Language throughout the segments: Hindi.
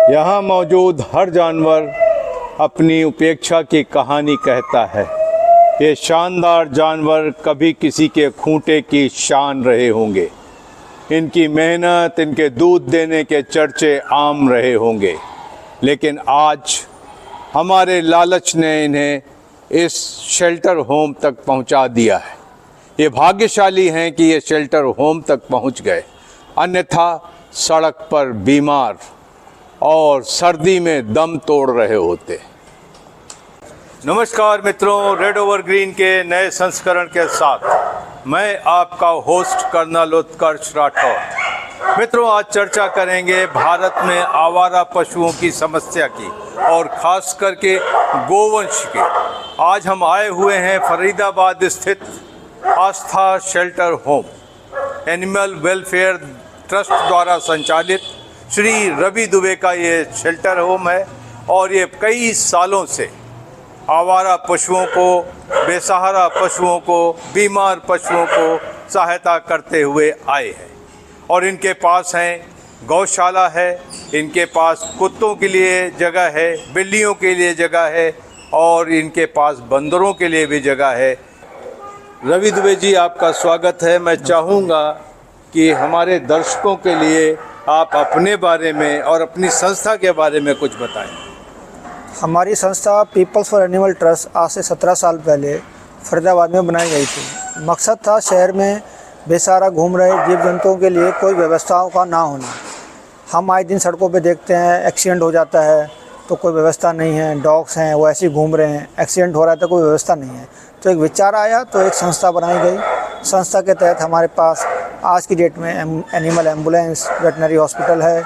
यहाँ मौजूद हर जानवर अपनी उपेक्षा की कहानी कहता है। ये शानदार जानवर कभी किसी के खूंटे की शान रहे होंगे। इनकी मेहनत, इनके दूध देने के चर्चे आम रहे होंगे, लेकिन आज हमारे लालच ने इन्हें इस शेल्टर होम तक पहुंचा दिया है। ये भाग्यशाली हैं कि ये शेल्टर होम तक पहुंच गए, अन्यथा सड़क पर बीमार और सर्दी में दम तोड़ रहे होते। नमस्कार मित्रों, रेड ओवर ग्रीन के नए संस्करण के साथ मैं आपका होस्ट कर्नल उत्कर्ष राठौर। मित्रों, आज चर्चा करेंगे भारत में आवारा पशुओं की समस्या की और ख़ास करके गोवंश की। आज हम आए हुए हैं फरीदाबाद स्थित Aastha shelter home, animal welfare trust द्वारा संचालित श्री रवि दुबे का ये शेल्टर होम है और ये कई सालों से आवारा पशुओं को, बेसहारा पशुओं को, बीमार पशुओं को सहायता करते हुए आए हैं। और इनके पास हैं गौशाला है, इनके पास कुत्तों के लिए जगह है, बिल्लियों के लिए जगह है और इनके पास बंदरों के लिए भी जगह है। रवि दुबे जी, आपका स्वागत है। मैं चाहूँगा कि हमारे दर्शकों के लिए आप अपने बारे में और अपनी संस्था के बारे में कुछ बताएं। हमारी संस्था पीपल्स फॉर एनिमल ट्रस्ट आज से 17 साल पहले फरीदाबाद में बनाई गई थी। मकसद था शहर में बेसहारा घूम रहे जीव जंतुओं के लिए कोई व्यवस्थाओं का ना होना। हम आए दिन सड़कों पे देखते हैं एक्सीडेंट हो जाता है तो कोई व्यवस्था नहीं है, डॉग्स हैं वो ऐसे ही घूम रहे हैं, एक्सीडेंट हो रहा है तो कोई व्यवस्था नहीं है। तो एक विचार आया तो एक संस्था बनाई गई। संस्था के तहत हमारे पास आज की डेट में एनिमल एम्बुलेंस, वेटनरी हॉस्पिटल है,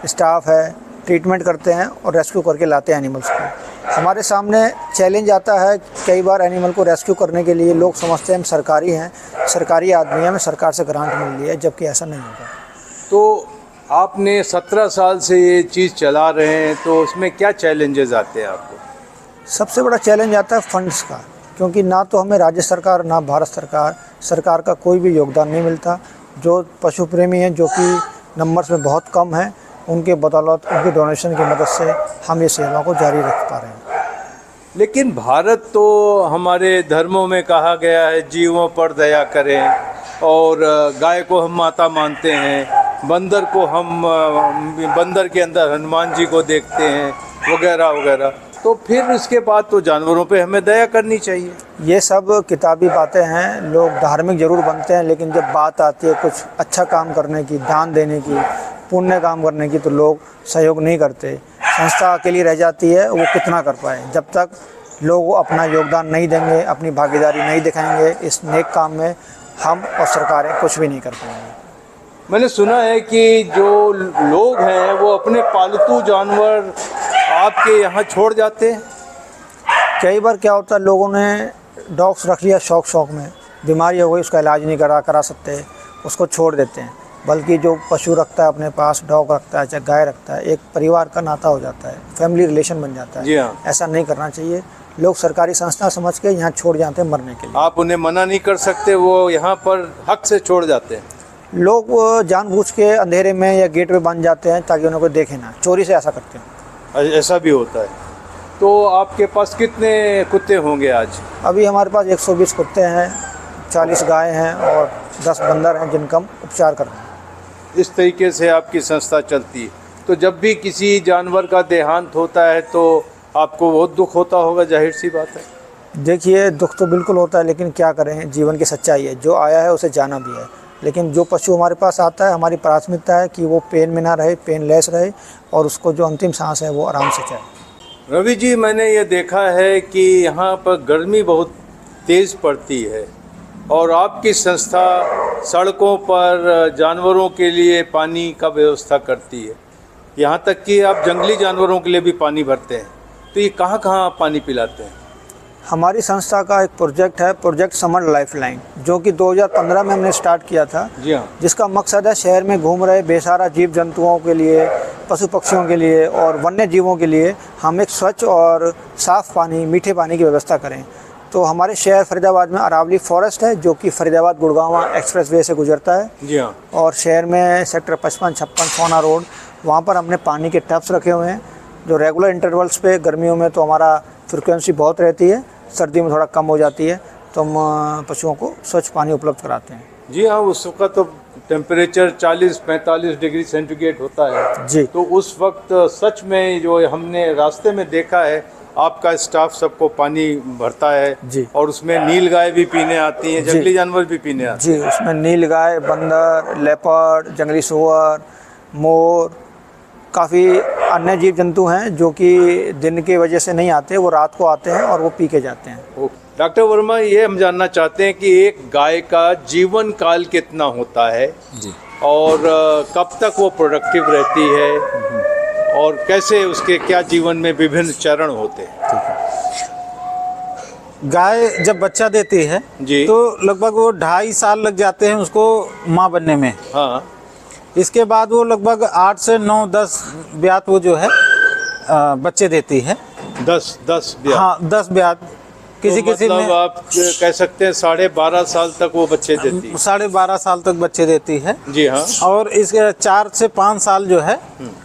स्टाफ है, ट्रीटमेंट करते हैं और रेस्क्यू करके लाते हैं एनिमल्स को। हमारे सामने चैलेंज आता है, कई बार एनिमल को रेस्क्यू करने के लिए लोग समझते हैं हम सरकारी हैं, सरकारी आदमी हैं, हमें सरकार से ग्रांट मिल रही है, जबकि ऐसा नहीं होगा। तो आपने 17 साल से ये चीज़ चला रहे हैं, तो उसमें क्या चैलेंजेस आते हैं आपको? सबसे बड़ा चैलेंज आता है फंड्स का, क्योंकि ना तो हमें राज्य सरकार ना भारत सरकार का कोई भी योगदान नहीं मिलता। जो पशु प्रेमी हैं, जो कि नंबर्स में बहुत कम हैं, उनके बदौलत, उनके डोनेशन की मदद से हम ये सेवा को जारी रख पा रहे हैं। लेकिन भारत तो हमारे धर्मों में कहा गया है जीवों पर दया करें, और गाय को हम माता मानते हैं, बंदर को हम बंदर के अंदर हनुमान जी को देखते हैं, वगैरह वगैरह। तो फिर इसके बाद तो जानवरों पे हमें दया करनी चाहिए। ये सब किताबी बातें हैं। लोग धार्मिक ज़रूर बनते हैं, लेकिन जब बात आती है कुछ अच्छा काम करने की, दान देने की, पुण्य काम करने की, तो लोग सहयोग नहीं करते। संस्था अकेली रह जाती है, वो कितना कर पाए। जब तक लोग अपना योगदान नहीं देंगे, अपनी भागीदारी नहीं दिखाएंगे इस नेक काम में, हम और सरकारें कुछ भी नहीं कर पाएंगे। मैंने सुना है कि जो लोग हैं वो अपने पालतू जानवर आपके यहाँ छोड़ जाते हैं। कई बार क्या होता है, लोगों ने डॉग्स रख लिया शौक में, बीमारी हो गई, उसका इलाज नहीं करा सकते, उसको छोड़ देते हैं। बल्कि जो पशु रखता है अपने पास, डॉग रखता है चाहे गाय रखता है, एक परिवार का नाता हो जाता है, फैमिली रिलेशन बन जाता है। जी हाँ। ऐसा नहीं करना चाहिए। लोग सरकारी संस्था समझ के यहाँ छोड़ जाते हैं मरने के लिए। आप उन्हें मना नहीं कर सकते, वो यहाँ पर हक से छोड़ जाते हैं। लोग जानबूझ के अंधेरे में या गेट पे बंद जाते हैं ताकि उन्हें कोई देखे ना, चोरी से ऐसा करते हैं। ऐसा भी होता है। तो आपके पास कितने कुत्ते होंगे आज? अभी हमारे पास 120 कुत्ते हैं, 40 गाय हैं और 10 बंदर हैं जिनका हम उपचार कर रहे हैं। इस तरीके से आपकी संस्था चलती है। तो जब भी किसी जानवर का देहांत होता है तो आपको बहुत दुख होता होगा, जाहिर सी बात है। देखिए, दुख तो बिल्कुल होता है, लेकिन क्या करें, जीवन की सच्चाई है। जो आया है उसे जाना भी है। लेकिन जो पशु हमारे पास आता है, हमारी प्राथमिकता है कि वो पेन में ना रहे, पेन लेस रहे और उसको जो अंतिम सांस है वो आराम से चले। रवि जी, मैंने ये देखा है कि यहाँ पर गर्मी बहुत तेज़ पड़ती है और आपकी संस्था सड़कों पर जानवरों के लिए पानी का व्यवस्था करती है। यहाँ तक कि आप जंगली जानवरों के लिए भी पानी भरते हैं। तो ये कहाँ कहाँ आप पानी पिलाते हैं? हमारी संस्था का एक प्रोजेक्ट है, प्रोजेक्ट समर लाइफलाइन, जो कि 2015 में हमने स्टार्ट किया था। जी हाँ। जिसका मकसद है शहर में घूम रहे बेसहारा जीव जंतुओं के लिए, पशु पक्षियों के लिए और वन्य जीवों के लिए हम एक स्वच्छ और साफ़ पानी, मीठे पानी की व्यवस्था करें। तो हमारे शहर फरीदाबाद में अरावली फॉरेस्ट है, जो कि फरीदाबाद गुड़गांव एक्सप्रेसवे से गुजरता है। जी हाँ। और शहर में सेक्टर 55, 56 सोना रोड वहाँ पर हमने पानी के टब्स रखे हुए हैं जो रेगुलर इंटरवल्स पे, गर्मियों में तो हमारा फ्रिक्वेंसी बहुत रहती है, सर्दी में थोड़ा कम हो जाती है, तो हम पशुओं को स्वच्छ पानी उपलब्ध कराते हैं। जी हाँ, उस वक्त तो टेम्परेचर 40-45 डिग्री सेंटीग्रेड होता है जी। तो उस वक्त सच में जो हमने रास्ते में देखा है, आपका स्टाफ सबको पानी भरता है जी। और उसमें नील गाय भी पीने आती हैं, जंगली जानवर भी पीने आते जी, उसमें नील गाय, बंदर, लेपर्ड, जंगली सुअर, मोर, काफ़ी अन्य जीव जंतु हैं जो कि दिन की वजह से नहीं आते, वो रात को आते हैं और वो पी के जाते हैं। हैं। डॉक्टर वर्मा, ये हम जानना चाहते हैं कि एक गाय का जीवन काल कितना होता है जी। और कब तक वो प्रोडक्टिव रहती है और कैसे उसके क्या जीवन में विभिन्न चरण होते हैं? गाय जब बच्चा देती है जी। तो लगभग वो 2.5 साल लग जाते हैं उसको माँ बनने में। हाँ। इसके बाद वो लगभग 8 से 9-10 ब्यात वो जो है बच्चे देती है। 10 ब्याह। हाँ, 10 ब्यात किसी तो किसी मतलब में आप कह सकते हैं 12.5 साल तक वो बच्चे देती है। 12.5 साल तक बच्चे देती है। जी हाँ। और इसके 4 से 5 साल जो है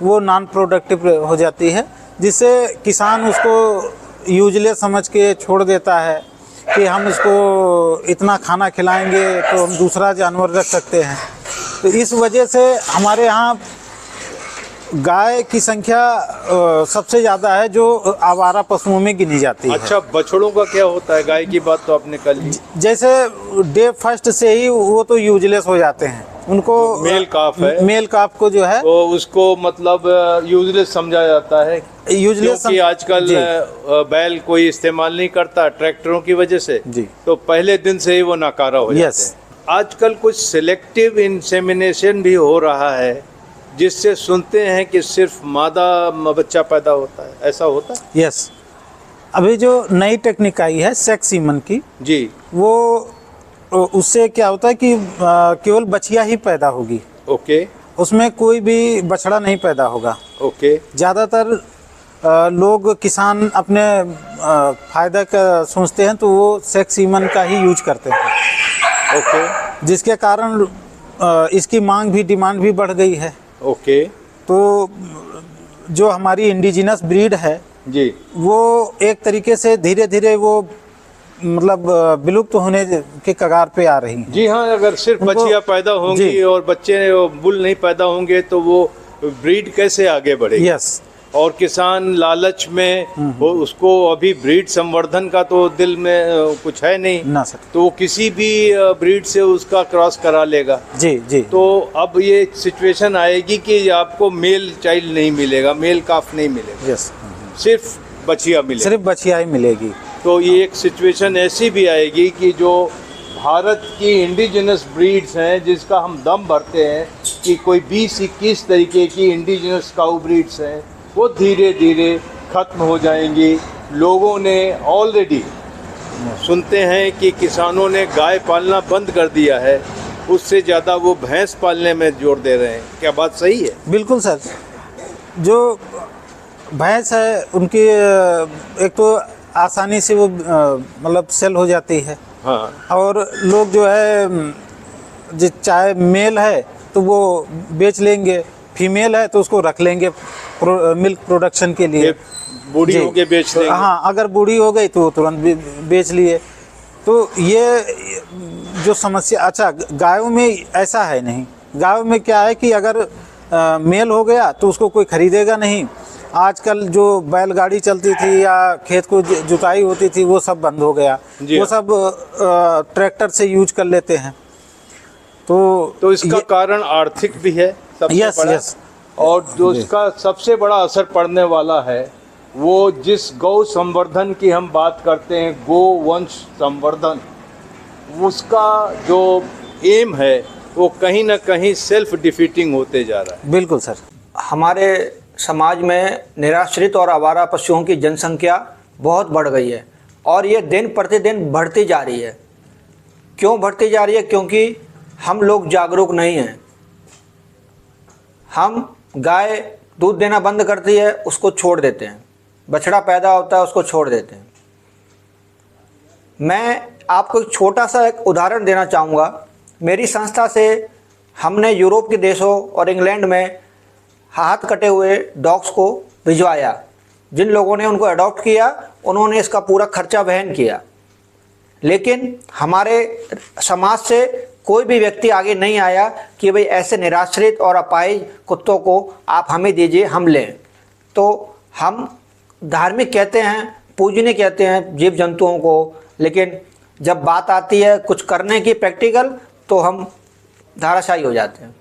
वो नॉन प्रोडक्टिव हो जाती है, जिससे किसान उसको यूजलेस समझ के छोड़ देता है कि हम इसको इतना खाना खिलाएंगे तो हम दूसरा जानवर रख सकते हैं। तो इस वजह से हमारे यहाँ गाय की संख्या सबसे ज़्यादा है जो आवारा पशुओं में गिनी जाती है। अच्छा, बछड़ों का क्या होता है? गाय की बात तो आपने कर ली। जैसे डे फर्स्ट से ही वो तो यूजलेस हो जाते हैं, उनको मेल काफ है, मेल काफ को जो है तो उसको मतलब यूजलेस समझा जाता है, यूजलेस क्योंकि आजकल बैल कोई इस्तेमाल नहीं करता ट्रैक्टरों की वजह से जी। तो पहले दिन से ही वो नाकारा हो जाते यस। हैं। आजकल कुछ सिलेक्टिव इंसेमिनेशन भी हो रहा है जिससे सुनते हैं कि सिर्फ मादा बच्चा पैदा होता है, ऐसा होता है? यस। अभी जो नई टेक्निक आई है सेक्स सीमन की, जी। वो उससे क्या होता है कि केवल बछिया ही पैदा होगी, ओके। उसमें कोई भी बछड़ा नहीं पैदा होगा। ओके। ज़्यादातर लोग किसान अपने फायदा का सोचते हैं तो वो सेक्स सीमन का ही यूज करते हैं। ओके। जिसके कारण इसकी मांग भी, डिमांड भी बढ़ गई है। ओके। तो जो हमारी इंडिजिनस ब्रीड है जी। वो एक तरीके से धीरे धीरे वो मतलब विलुप्त होने के कगार पे आ रही हैं। जी हाँ, अगर सिर्फ बच्चियाँ पैदा होंगी और बच्चे बुल नहीं पैदा होंगे तो वो ब्रीड कैसे आगे बढ़ेगी? यस। और किसान लालच में वो उसको अभी ब्रीड संवर्धन का तो दिल में कुछ है नहीं ना सर। तो वो किसी भी ब्रीड से उसका क्रॉस करा लेगा। जी जी। तो अब ये सिचुएशन आएगी कि आपको मेल चाइल्ड नहीं मिलेगा, मेल काफ नहीं मिलेगा, यस, सिर्फ बच्चियाँ मिलेगी, सिर्फ बछिया ही मिलेगी। तो ये एक सिचुएशन ऐसी भी आएगी कि जो भारत की इंडिजिनस ब्रीड्स हैं जिसका हम दम भरते हैं कि कोई 20-21 तरीके की इंडिजिनस काऊ ब्रीड्स हैं वो धीरे धीरे खत्म हो जाएंगी। लोगों ने ऑलरेडी सुनते हैं कि किसानों ने गाय पालना बंद कर दिया है, उससे ज़्यादा वो भैंस पालने में जोर दे रहे हैं। क्या बात सही है? बिल्कुल सर। जो भैंस है उनकी एक तो आसानी से वो मतलब सेल हो जाती है। हाँ। और लोग जो है चाहे मेल है तो वो बेच लेंगे, फीमेल है तो उसको रख लेंगे मिल्क प्रोडक्शन के लिए। बूढ़ी हो के बेच देंगे। हाँ, अगर बूढ़ी हो गई तो तुरंत बेच लिए। तो ये जो समस्या, अच्छा गायों में ऐसा है नहीं। गायों में क्या है कि अगर मेल हो गया तो उसको कोई खरीदेगा नहीं। आजकल जो बैलगाड़ी चलती थी या खेत को जुताई होती थी वो सब बंद हो गया, वो सब ट्रैक्टर से यूज कर लेते हैं। तो इसका कारण आर्थिक भी है सबसे यस बड़ा। यस। और जो इसका सबसे बड़ा असर पड़ने वाला है वो जिस गौ संवर्धन की हम बात करते हैं, गो वंश संवर्धन, उसका जो एम है वो कहीं ना कहीं सेल्फ डिफीटिंग होते जा रहा है। बिल्कुल सर। हमारे समाज में निराश्रित और आवारा पशुओं की जनसंख्या बहुत बढ़ गई है और ये दिन प्रतिदिन बढ़ती जा रही है। क्यों बढ़ती जा रही है? क्योंकि हम लोग जागरूक नहीं हैं। हम गाय दूध देना बंद करती है, उसको छोड़ देते हैं, बछड़ा पैदा होता है उसको छोड़ देते हैं। मैं आपको एक छोटा सा एक उदाहरण देना चाहूँगा। मेरी संस्था से हमने यूरोप के देशों और इंग्लैंड में हाथ कटे हुए डॉग्स को भिजवाया। जिन लोगों ने उनको अडॉप्ट किया उन्होंने इसका पूरा खर्चा वहन किया, लेकिन हमारे समाज से कोई भी व्यक्ति आगे नहीं आया कि भाई ऐसे निराश्रित और अपाहिज कुत्तों को आप हमें दीजिए, हम लें। तो हम धार्मिक कहते हैं, पूजनीय कहते हैं जीव जंतुओं को, लेकिन जब बात आती है कुछ करने की प्रैक्टिकल, तो हम धाराशायी हो जाते हैं।